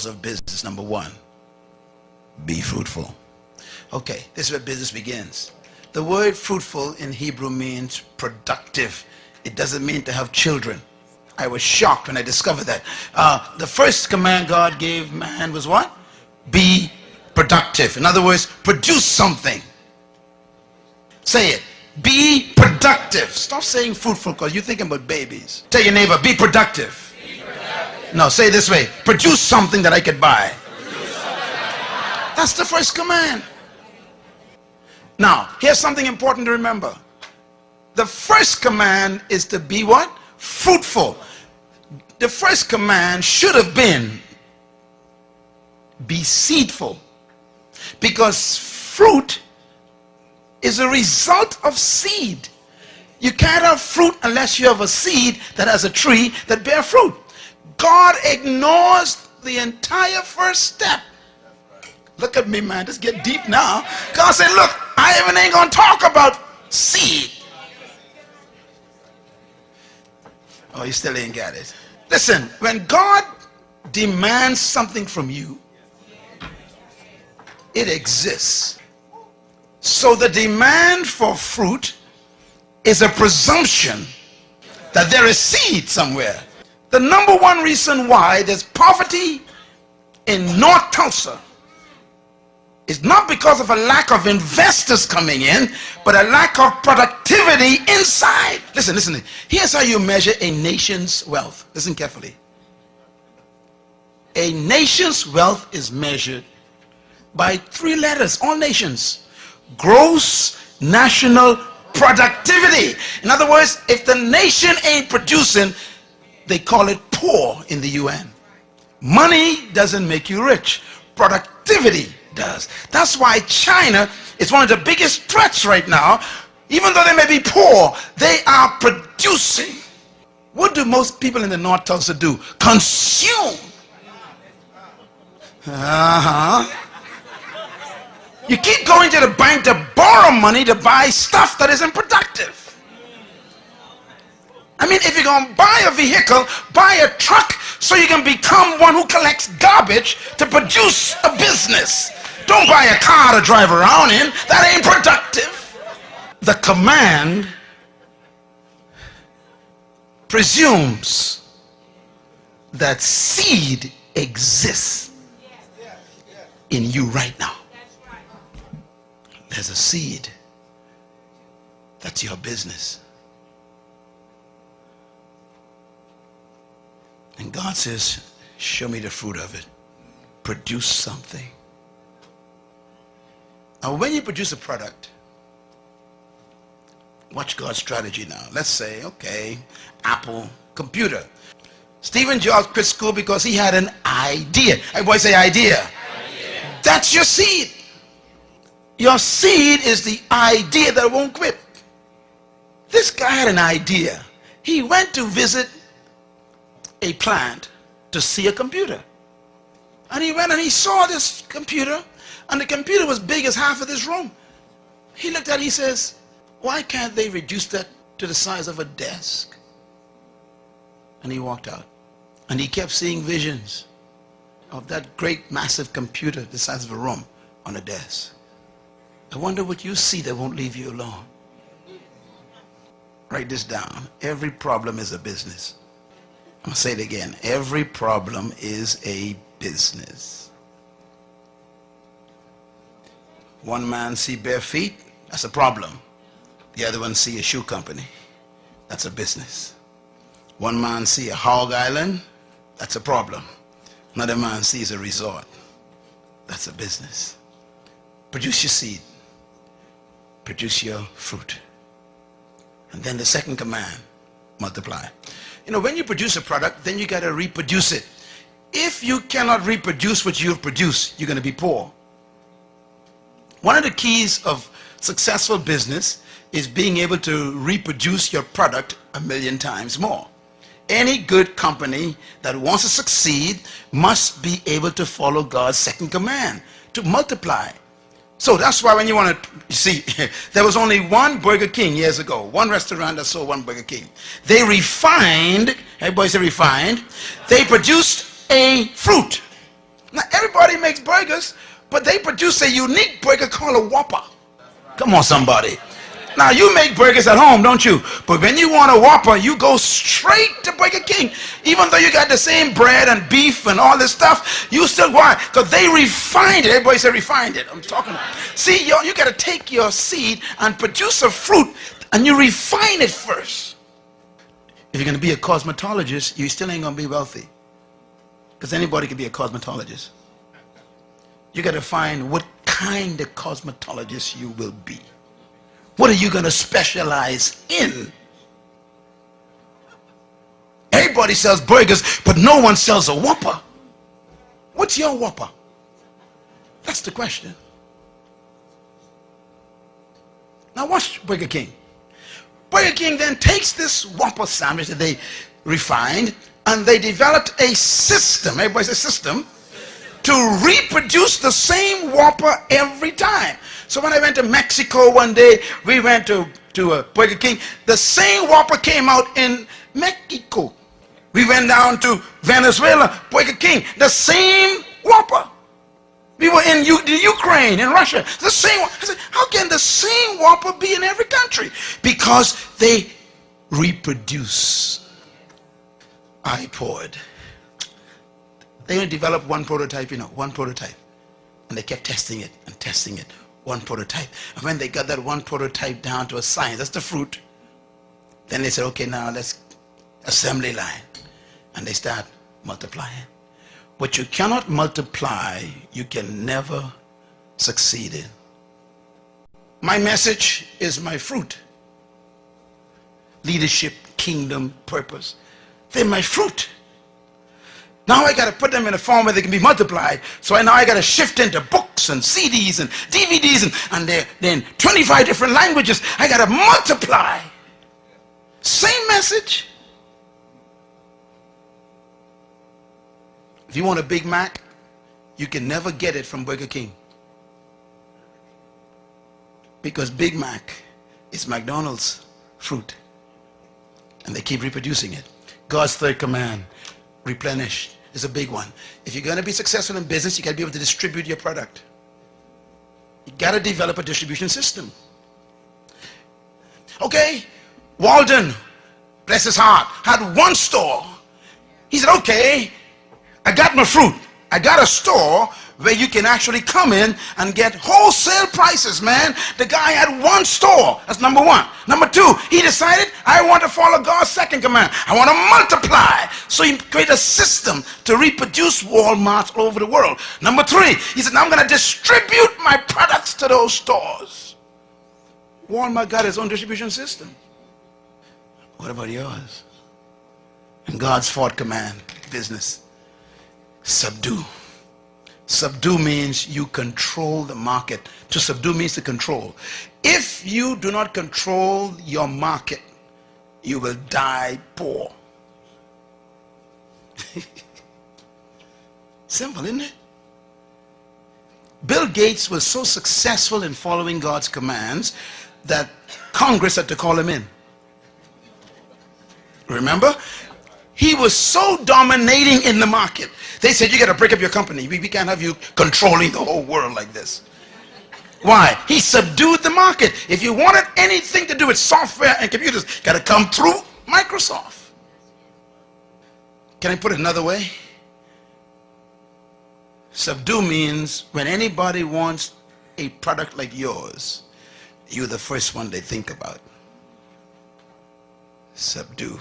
of business. Number one, be fruitful. Okay, this is where business begins. The word fruitful in Hebrew means productive. It doesn't mean to have children. I was shocked when I discovered that. The first command God gave man was what? Be productive. In other words, produce something. Say it. Be productive. Stop saying fruitful because you're thinking about babies. Tell your neighbor, be productive. Be productive. No, say it this way. Produce something that I could buy. That's the first command. Now, here's something important to remember. The first command is to be what? Fruitful. The first command should have been be seedful, because fruit is a result of seed. You can't have fruit unless you have a seed that has a tree that bears fruit. God ignores the entire first step. Look at me, man. Just get deep now. God said, look, I even ain't going to talk about seed. Oh, you still ain't got it. Listen, when God demands something from you, it exists. So the demand for fruit is a presumption that there is seed somewhere. The number one reason why there's poverty in North Tulsa is not because of a lack of investors coming in, but a lack of productivity inside. Listen, listen. Here's how you measure a nation's wealth. Listen carefully. A nation's wealth is measured by 3 letters, all nations. Gross national productivity. In other words, if the nation ain't producing, they call it poor in the UN. Money doesn't make you rich. Productivity does. That's why China is one of the biggest threats right now. Even though they may be poor, they are producing. What do most people in the North Tulsa do? Consume. You keep going to the bank to borrow money to buy stuff that isn't productive. I mean, if you're going to buy a vehicle, buy a truck so you can become one who collects garbage to produce a business. Don't buy a car to drive around in. That ain't productive. The command presumes that seed exists in you right now. There's a seed. That's your business. And God says, show me the fruit of it. Produce something. Now, when you produce a product, watch God's strategy now. Let's say, okay, Apple computer. Stephen Jobs quit school because he had an idea. Everybody say idea. That's your seed. Your seed is the idea that won't quit. This guy had an idea. He went to visit a plant to see a computer. And he went and he saw this computer, and the computer was big as half of this room. He looked at it, he says, why can't they reduce that to the size of a desk? And he walked out. And he kept seeing visions of that great massive computer the size of a room on a desk. I wonder what you see that won't leave you alone. Write this down. Every problem is a business. I'm going to say it again. Every problem is a business. One man see bare feet, that's a problem. The other one see a shoe company, that's a business. One man see a hog island, that's a problem. Another man sees a resort, that's a business. Produce your seed. Produce your fruit. And then the second command, multiply. You know, when you produce a product, then you got to reproduce it. If you cannot reproduce what you've produced, you're going to be poor. One of the keys of successful business is being able to reproduce your product 1,000,000 times more. Any good company that wants to succeed must be able to follow God's second command, to multiply. So that's why when you want to, you see, there was only one Burger King years ago, one restaurant that sold one Burger King. They refined, everybody say refined, they produced a fruit. Now, everybody makes burgers, but they produce a unique burger called a Whopper. Come on, somebody. Now, you make burgers at home, don't you? But when you want a Whopper, you go straight to Burger King. Even though you got the same bread and beef and all this stuff, you still, why? Because they refined it. Everybody say refined it. I'm talking about. See, you got to take your seed and produce a fruit, and you refine it first. If you're going to be a cosmetologist, you still ain't going to be wealthy. Because anybody can be a cosmetologist. You got to find what kind of cosmetologist you will be. What are you going to specialize in? Everybody sells burgers, but no one sells a Whopper. What's your Whopper? That's the question. Now watch Burger King. Burger King then takes this Whopper sandwich that they refined, and they developed a system, everybody says system, to reproduce the same Whopper every time. So when I went to Mexico one day, we went to Burger King. The same Whopper came out in Mexico. We went down to Venezuela, Burger King, the same Whopper. We were in the Ukraine, in Russia, the same. I said, how can the same Whopper be in every country? Because they reproduce. iPod. They only developed one prototype, one prototype. And they kept testing it and testing it, one prototype. And when they got that one prototype down to a science, that's the fruit, then they said, okay, now let's assembly line. And they start multiplying. What you cannot multiply, you can never succeed in. My message is my fruit. Leadership, kingdom, purpose. They're my fruit. Now I got to put them in a form where they can be multiplied. So now I got to shift into books and CDs and DVDs and they're in 25 different languages. I got to multiply. Same message. If you want a Big Mac, you can never get it from Burger King. Because Big Mac is McDonald's fruit. And they keep reproducing it. God's third command, replenish, is a big one. If you're going to be successful in business, you got to be able to distribute your product. You got to develop a distribution system. Okay, Walden, bless his heart, had one store. He said, okay, I got my fruit. I got a store where you can actually come in and get wholesale prices, man. The guy had one store. That's number one. Number two, he decided, I want to follow God's second command. I want to multiply. So he created a system to reproduce Walmarts all over the world. Number three, he said, now I'm going to distribute my products to those stores. Walmart got his own distribution system. What about yours? And God's fourth command, business, subdue. Subdue means you control the market. To subdue means to control. If you do not control your market, you will die poor. Simple, isn't it? Bill Gates was so successful in following God's commands that Congress had to call him in. Remember? He was so dominating in the market. They said, you got to break up your company. We can't have you controlling the whole world like this. Why? He subdued the market. If you wanted anything to do with software and computers, got to come through Microsoft. Can I put it another way? Subdue means when anybody wants a product like yours, you're the first one they think about. Subdue.